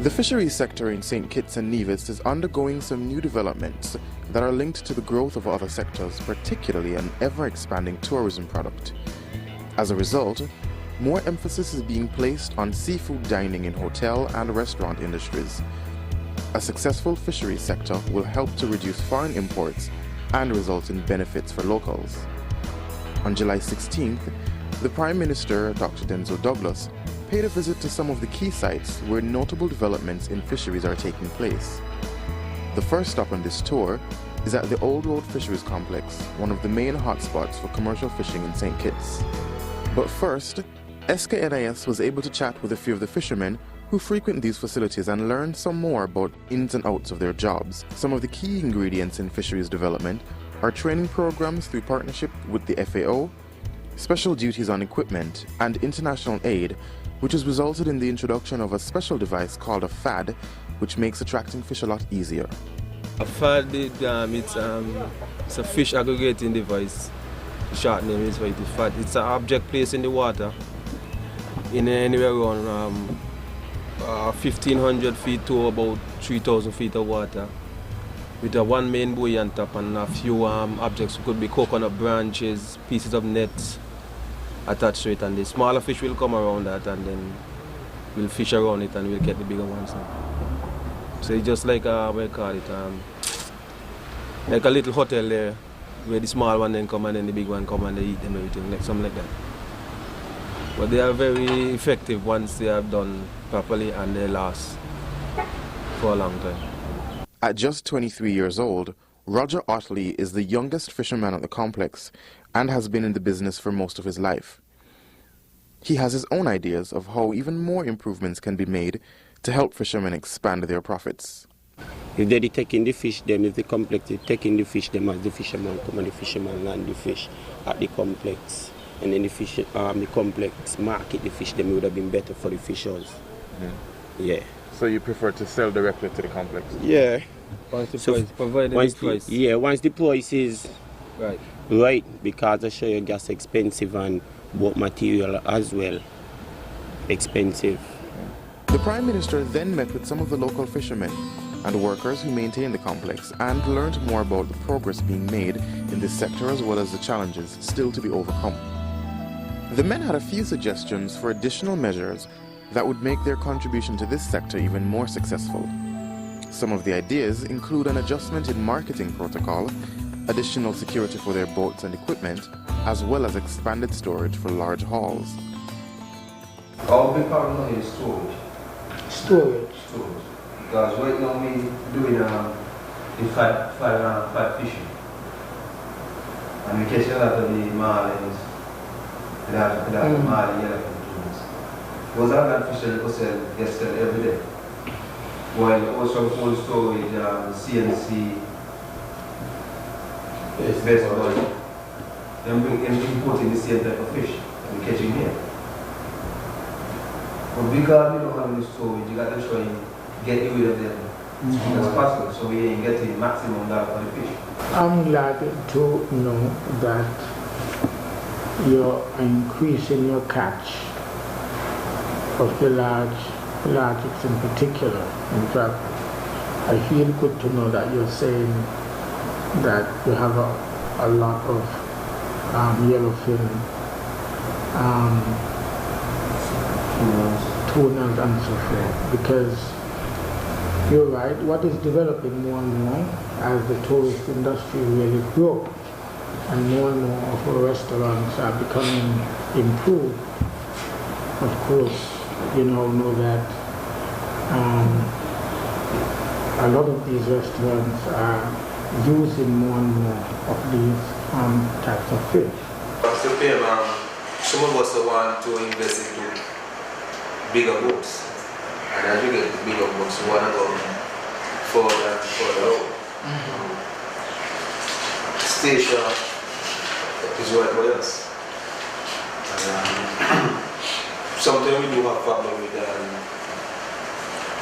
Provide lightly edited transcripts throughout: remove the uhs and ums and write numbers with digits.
The fisheries sector in St. Kitts and Nevis is undergoing some new developments that are linked to the growth of other sectors, particularly an ever-expanding tourism product. As a result, more emphasis is being placed on seafood dining in hotel and restaurant industries. A successful fisheries sector will help to reduce foreign imports and result in benefits for locals. On July 16th, the Prime Minister, Dr. Denzel Douglas, paid a visit to some of the key sites where notable developments in fisheries are taking place. The first stop on this tour is at the Old Road Fisheries Complex, one of the main hotspots for commercial fishing in St. Kitts. But first, SK NIS was able to chat with a few of the fishermen who frequent these facilities and learn some more about ins and outs of their jobs. Some of the key ingredients in fisheries development are training programs through partnership with the FAO, special duties on equipment, and international aid, which has resulted in the introduction of a special device called a FAD, which makes attracting fish a lot easier. A FAD, it's a fish aggregating device. The short name is FAD. It's an object placed in the water in anywhere around 1,500 feet to about 3,000 feet of water, with one main buoy on top and a few objects. It could be coconut branches, pieces of nets attached to it, and the smaller fish will come around that, and then we'll fish around it and we'll get the bigger ones. So it's just like what I call it, like a little hotel there, where the small one then come and then the big one come and they eat them, everything, like something like that. But they are very effective once they are done properly, and they last for a long time. At just 23 years old, Roger Otley is the youngest fisherman at the complex and has been in the business for most of his life. He has his own ideas of how even more improvements can be made to help fishermen expand their profits. If they're taking the fish, then if the complex is taking the fish, them as the fisherman come and the fisherman land the fish at the complex. And then the complex market the fish, then it would have been better for the fishers. Yeah. So you prefer to sell directly to the complex? Yeah. Once the price, provided the price. Yeah, once the price is right, because I show you gas expensive and boat material as well expensive. The Prime Minister then met with some of the local fishermen and workers who maintain the complex and learned more about the progress being made in this sector as well as the challenges still to be overcome. The men had a few suggestions for additional measures that would make their contribution to this sector even more successful. Some of the ideas include an adjustment in marketing protocol, additional security for their boats and equipment, as well as expanded storage for large hauls. Our big problem is storage. Storage. Because right now we doing the fat fishing. And we catch a lot of the marlins, the marlin yellowfin. Those are not fish that you can sell every day. While also cold storage, CNC, best boy, and importing the same type of fish and we catching here. But because we don't have any storage, you got to try and get rid of them as soon as possible, so we ain't getting maximum dollar for the fish. I'm glad to know that you're increasing your catch of the pelagics in particular. In fact, I feel good to know that you're saying that you have a lot of yellowfin, tunas and so forth, because you're right, what is developing more and more as the tourist industry really grows and more of our restaurants are becoming improved. Of course, you know that a lot of these restaurants are using more and more of these types of fish. Some of us want to invest into bigger boats, and as we get bigger boats, we want to go further and further out. Station is right by us. And, sometimes we do have problem with the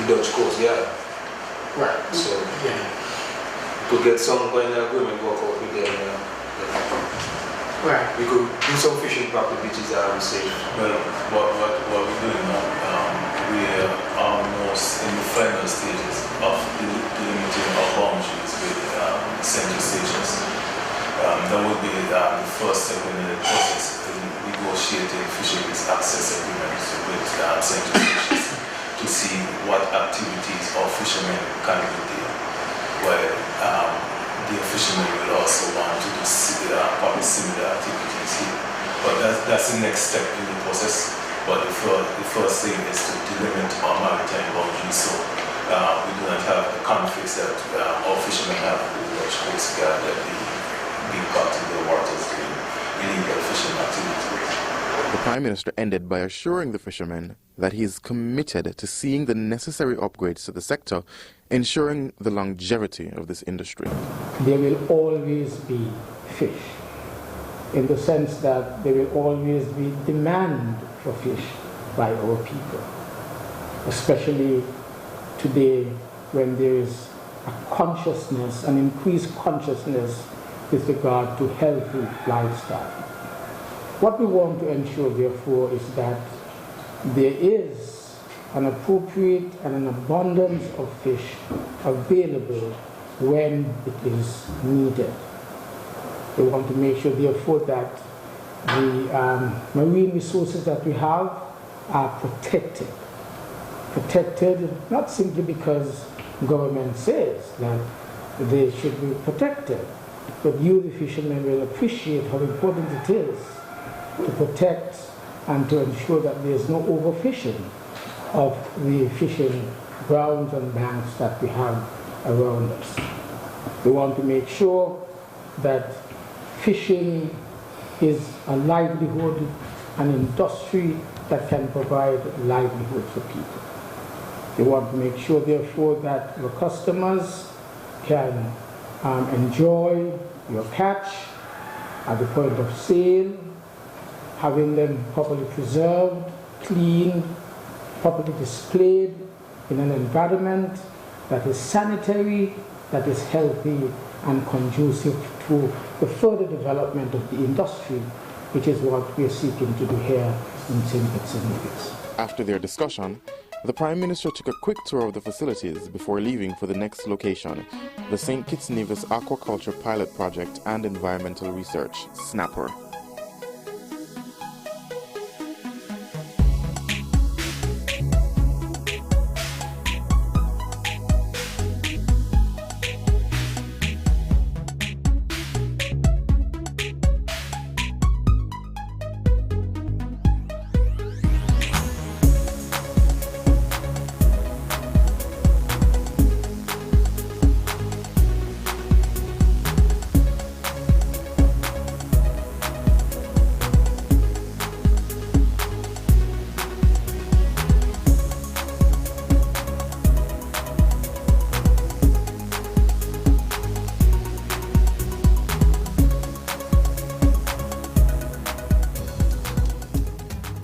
Dutch Coast Guard. Right. So we could get some kind of agreement work out with them. Right. We could do some fishing property which is safe. Well, what we're doing now, we are almost in the see what activities our fishermen can do there. Where the fishermen will also want to do probably similar activities here. But that's the next step in the process. But the first thing is to delimit our maritime boundaries so we do not have the conflicts that our fishermen have with the Dutch Coast Guard that being caught in the waters doing illegal fishing activities. The Prime Minister ended by assuring the fishermen that he is committed to seeing the necessary upgrades to the sector, ensuring the longevity of this industry. There will always be fish, in the sense that there will always be demand for fish by our people, especially today when there is a consciousness, an increased consciousness with regard to healthy lifestyle. What we want to ensure, therefore, is that there is an appropriate and an abundance of fish available when it is needed. We want to make sure, therefore, that the marine resources that we have are protected. Protected not simply because government says that they should be protected, but you, the fishermen, will appreciate how important it is to protect and to ensure that there is no overfishing of the fishing grounds and banks that we have around us. We want to make sure that fishing is a livelihood, an industry that can provide livelihood for people. We want to make sure, therefore, that your customers can enjoy your catch at the point of sale, having them properly preserved, cleaned, properly displayed in an environment that is sanitary, that is healthy and conducive to the further development of the industry, which is what we are seeking to do here in St. Kitts and Nevis. After their discussion, the Prime Minister took a quick tour of the facilities before leaving for the next location, the St. Kitts and Nevis Aquaculture Pilot Project and Environmental Research, SNAPper.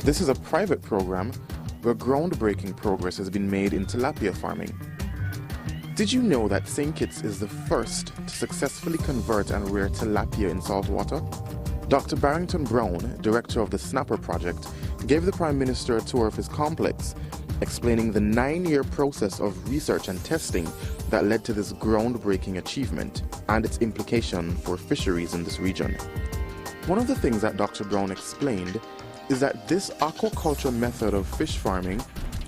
This is a private program where groundbreaking progress has been made in tilapia farming. Did you know that St. Kitts is the first to successfully convert and rear tilapia in salt water? Dr. Barrington Brown, director of the Snapper project, gave the Prime Minister a tour of his complex, explaining the 9-year process of research and testing that led to this groundbreaking achievement and its implication for fisheries in this region. One of the things that Dr. Brown explained is that this aquaculture method of fish farming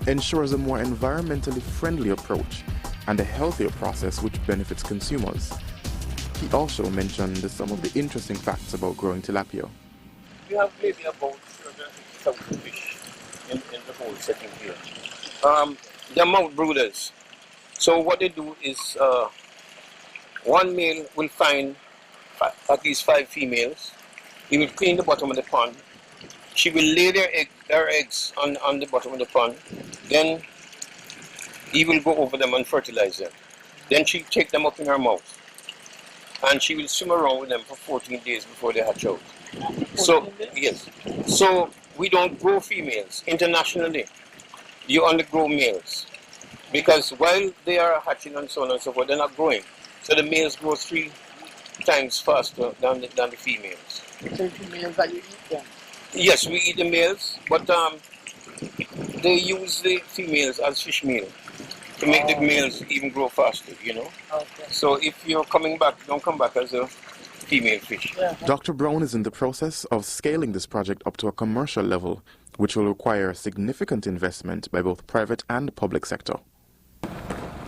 ensures a more environmentally friendly approach and a healthier process which benefits consumers. He also mentioned some of the interesting facts about growing tilapia. We have maybe about 350,000 fish in the whole setting here. They're mouth brooders. So what they do is one male will find at least 5 females. He will clean the bottom of the pond. She will lay their eggs on the bottom of the pond. Then he will go over them and fertilize them. Then she take them up in her mouth. And she will swim around with them for 14 days before they hatch out. So, yes. So we don't grow females internationally. You only grow males. Because while they are hatching and so on and so forth, they're not growing. So the males grow 3 times faster than the females. So the males that you eat them? Yes, we eat the males, but they use the females as fish meal to make the males even grow faster, you know. Okay. So if you're coming back, don't come back as a female fish. Dr. Brown is in the process of scaling this project up to a commercial level, which will require significant investment by both private and public sector.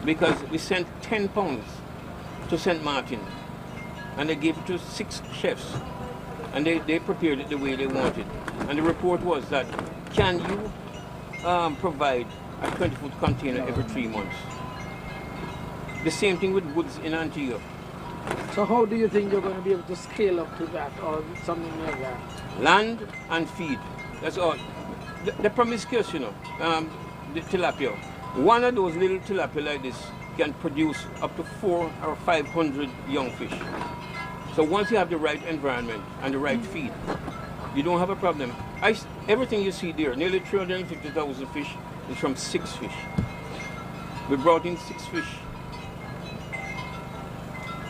Because we sent 10 pounds to St. Martin, and they gave it to 6 chefs, and they prepared it the way they wanted. And the report was that, can you provide a 20-foot container every 3 months? The same thing with woods in Antigua. So how do you think you're going to be able to scale up to that or something like that? Land and feed, that's all. The promiscuous, you know, the tilapia. One of those little tilapia like this can produce up to 400 or 500 young fish. So once you have the right environment and the right feed, you don't have a problem. Everything you see there, nearly 350,000 fish, is from 6 fish. We brought in 6 fish.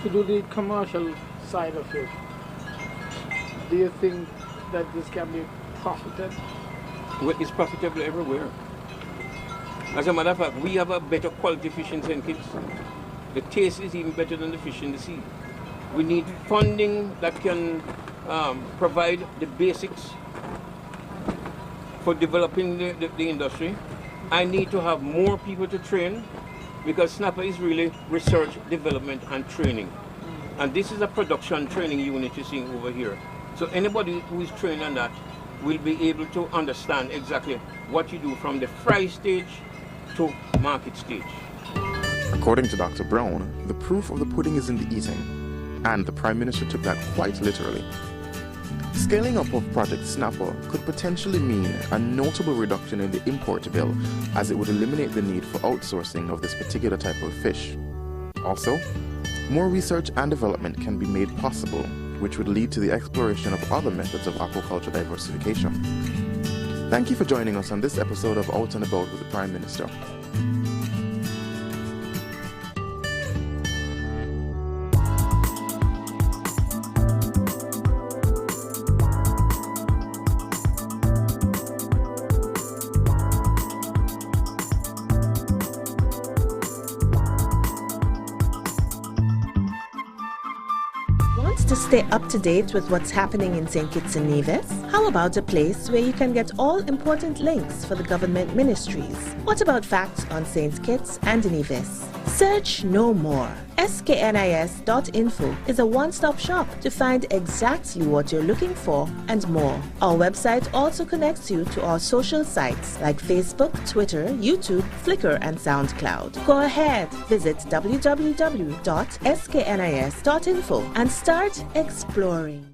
To do the commercial side of it, do you think that this can be profited? Well, it's profitable everywhere. As a matter of fact, we have a better quality fish in St. Kitts. The taste is even better than the fish in the sea. We need funding that can provide the basics for developing the industry. I need to have more people to train, because snapper is really research, development, and training. And this is a production training unit you're seeing over here. So anybody who is trained on that will be able to understand exactly what you do from the fry stage to market stage. According to Dr. Brown, the proof of the pudding is in the eating, and the Prime Minister took that quite literally. Scaling up of Project Snapper could potentially mean a notable reduction in the import bill, as it would eliminate the need for outsourcing of this particular type of fish. Also, more research and development can be made possible, which would lead to the exploration of other methods of aquaculture diversification. Thank you for joining us on this episode of Out and About with the Prime Minister. To stay up to date with what's happening in St. Kitts and Nevis? How about a place where you can get all important links for the government ministries? What about facts on St. Kitts and Nevis? Search no more. sknis.info is a one-stop shop to find exactly what you're looking for and more. Our website also connects you to our social sites like Facebook, Twitter, YouTube, Flickr, and SoundCloud. Go ahead, visit www.sknis.info and start exploring.